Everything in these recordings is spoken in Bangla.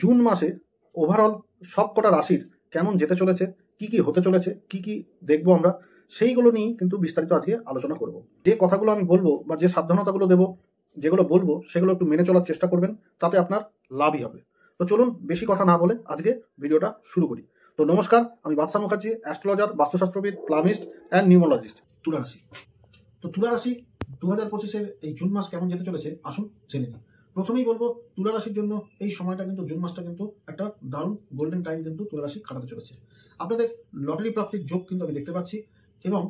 জুন মাসে ওভারঅল সব কটা রাশির কেমন যেতে চলেছে, কি কি হতে চলেছে, কি কি দেখবো আমরা, সেইগুলো নিয়ে কিন্তু বিস্তারিত আজকে আলোচনা করব। যে কথাগুলো আমি বলবো বা যে সাবধানতাগুলো দেবো, যেগুলো বলবো সেগুলো একটু মেনে চলার চেষ্টা করবেন, তাতে আপনার লাভই হবে। তো চলুন বেশি কথা না বলে আজকে ভিডিওটা শুরু করি। তো নমস্কার, আমি বাদশা মুখার্জি, অ্যাস্ট্রোলজার, বাস্তুশাস্ত্রবিদ, প্লামিস্ট অ্যান্ড নিউমোলজিস্ট। তুলা রাশি। তো তুলা রাশি 2025-এর এই জুন মাস কেমন যেতে চলেছে আসুন জেনে নিই। প্রথমেই বলবো, তুলা রাশির জন্য এই সময়টা কিন্তু, জুন মাসটা কিন্তু একটা দারুণ গোল্ডেন টাইম কিন্তু তুলা রাশি কাটাতে চলেছে। আপনাদের লটারি প্রাপ্তির যোগ কিন্তু আমি দেখতে পাচ্ছি, এবং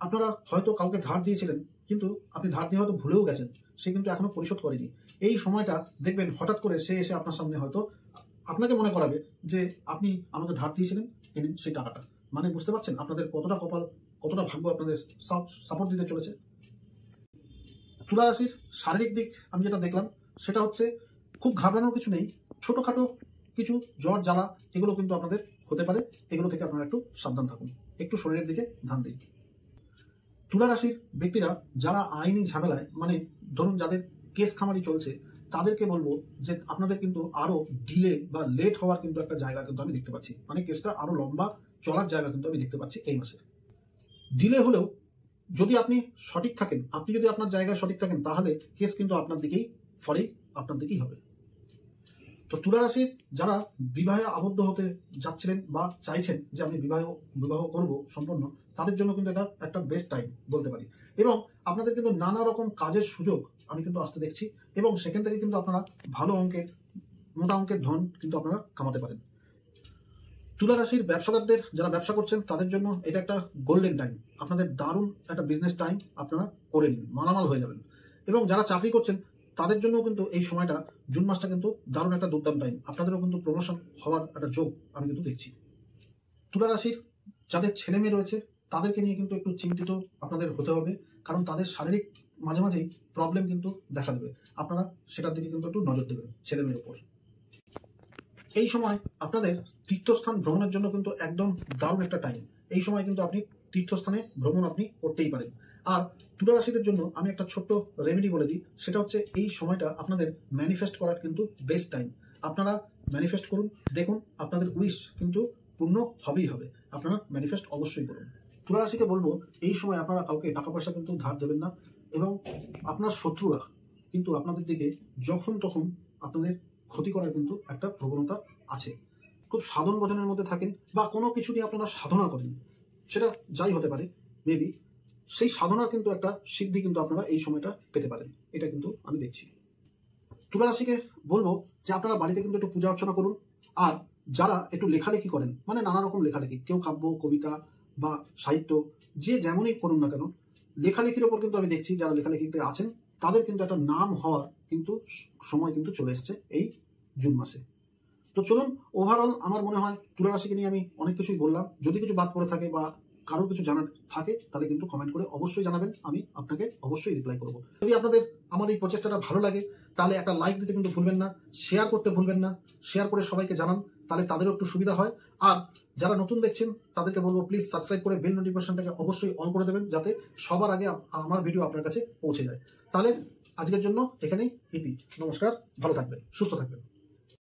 আপনারা হয়তো কাউকে ধার দিয়েছিলেন, কিন্তু আপনি ধার দিয়ে হয়তো ভুলেও গেছেন, সে কিন্তু এখনো পরিশোধ করেনি। এই সময়টা দেখবেন হঠাৎ করে সে এসে আপনার সামনে হয়তো আপনাকে মনে করাবে যে আপনি আমাকে ধার দিয়েছিলেন, এই সেই টাকাটা। মানে বুঝতে পারছেন আপনাদের কতটা কপাল, কতটা ভাগ্য আপনাদের সাপোর্ট দিতে চলেছে। তুলা রাশির শারীরিক দিক আমি যেটা দেখলাম সেটা হচ্ছে, খুব ঘাবড়ানোর কিছু নেই। ছোটোখাটো কিছু জ্বর জ্বালা এগুলো কিন্তু আপনাদের হতে পারে, এগুলো থেকে আপনারা একটু সাবধান থাকুন, একটু শরীরের দিকে ধ্যান দিন। তুলা রাশির ব্যক্তিরা যারা আইনি ঝামেলায়, মানে ধরুন যাদের কেস খামারি চলছে, তাদেরকে বলবো যে আপনাদের কিন্তু আরো ডিলে বা লেট হওয়ার কিন্তু একটা জায়গা কিন্তু আমি দেখতে পাচ্ছি, মানে কেসটা আরো লম্বা চলার জায়গা কিন্তু আমি দেখতে পাচ্ছি এই মাসে। ডিলে হলেও যদি আপনি সঠিক থাকেন, আপনি যদি আপনার জায়গায় সঠিক থাকেন, তাহলে কেস কিন্তু আপনার দিকেই, ফলেই আপনার দিকেই হবে। তো তুলা রাশির যারা বিবাহে আবদ্ধ হতে যাচ্ছিলেন বা চাইছেন যে আমি বিবাহ করব সম্পন্ন, তাদের জন্য কিন্তু এটা একটা বেস্ট টাইম বলতে পারি। এবং আপনাদের কিন্তু নানা রকম কাজের সুযোগ আমি কিন্তু আসতে দেখছি, এবং সেখান থেকে কিন্তু আপনারা ভালো অঙ্কের, মোটা অঙ্কের ধন কিন্তু আপনারা কামাতে পারেন। তুলা রাশির ব্যবসাদারদের যারা ব্যবসা করছেন, তাদের জন্য এটা একটা গোল্ডেন টাইম, আপনাদের দারুণ একটা বিজনেস টাইম, আপনারা করে নিন, মালামাল হয়ে যাবেন। এবং যারা চাকরি করছেন তাদের জন্য কিন্তু এই সময়টা, জুন মাসটা কিন্তু দারুণ একটা দুর্দান্ত টাইম, আপনাদেরও কিন্তু প্রমোশন হওয়ার একটা যোগ আমি কিন্তু দেখছি। তুলা রাশির যাদের ছেলে মেয়ে রয়েছে তাদেরকে নিয়ে কিন্তু একটু চিন্তিত আপনাদের হতে হবে, কারণ তাদের শারীরিক মাঝে মাঝেই প্রবলেম কিন্তু দেখা দেবে, আপনারা সেটার দিকে কিন্তু একটু নজর দেবেন ছেলে মেয়ের উপর। এই সময় আপনাদের তীর্থস্থান ভ্রমণের জন্য কিন্তু একদম দারুণ একটা টাইম, এই সময় কিন্তু আপনি তীর্থস্থানে ভ্রমণ আপনি করতেই পারেন। আর তুলা রাশিদের জন্য আমি একটা ছোট্ট রেমেডি বলে দিই, সেটা হচ্ছে এই সময়টা আপনাদের ম্যানিফেস্ট করার কিন্তু বেস্ট টাইম। আপনারা ম্যানিফেস্ট করুন, দেখুন আপনাদের উইশ কিন্তু পূর্ণ হবেই হবে, আপনারা ম্যানিফেস্ট অবশ্যই করুন। তুলা রাশিকে বলবো, এই সময় আপনারা কাউকে টাকা পয়সা কিন্তু ধার দেবেন না, এবং আপনার শত্রুরা কিন্তু আপনাদের দিকে যখন তখন আপনাদের ক্ষতি করার কিন্তু একটা প্রবণতা আছে। খুব সাধন ভজনের মধ্যে থাকেন, বা কোনো কিছু নিয়ে আপনারা সাধনা করেন, সেটা যাই হতে পারে, মেবি সেই সাধনার কিন্তু একটা সিদ্ধি কিন্তু আপনারা এই সময়টা পেতে পারেন, এটা কিন্তু আমি দেখছি। তুলা রাশিকে বলবো যে আপনারা বাড়িতে কিন্তু একটু পূজা অর্চনা করুন। আর যারা একটু লেখালেখি করেন, মানে নানা রকম লেখালেখি, কেউ কাব্য, কবিতা বা সাহিত্য, যে যেমনই করুন না কেন, লেখালেখির ওপর কিন্তু আমি দেখছি যারা লেখালেখিতে আছেন তাদের কিন্তু একটা নাম হওয়ার কিন্তু সময় কিন্তু চলে এসছে এই জুন মাসে। তো চলুন, ওভারঅল আমার মনে হয় তুলা রাশিকে নিয়ে আমি অনেক কিছুই বললাম। যদি কিছু বাদ পড়ে থাকে বা কারোর কিছু জানার থাকে, তাহলে কিন্তু কমেন্ট করে অবশ্যই জানাবেন, আমি আপনাকে অবশ্যই রিপ্লাই করবো। যদি আপনাদের আমার এই প্রচেষ্টাটা ভালো লাগে, তাহলে একটা লাইক দিতে কিন্তু ভুলবেন না, শেয়ার করতে ভুলবেন না, শেয়ার করে সবাইকে জানান, তাহলে তাদেরও একটু সুবিধা হয়। আর যারা নতুন দেখছেন তাদেরকে বলবো, প্লিজ সাবস্ক্রাইব করে বেল নোটিফিকেশনটাকে অবশ্যই অন করে দেবেন, যাতে সবার আগে আমার ভিডিও আপনার কাছে পৌঁছে যায়। তাহলে আজকের জন্য এখানেই ইতি। নমস্কার, ভালো থাকবেন, সুস্থ থাকবেন।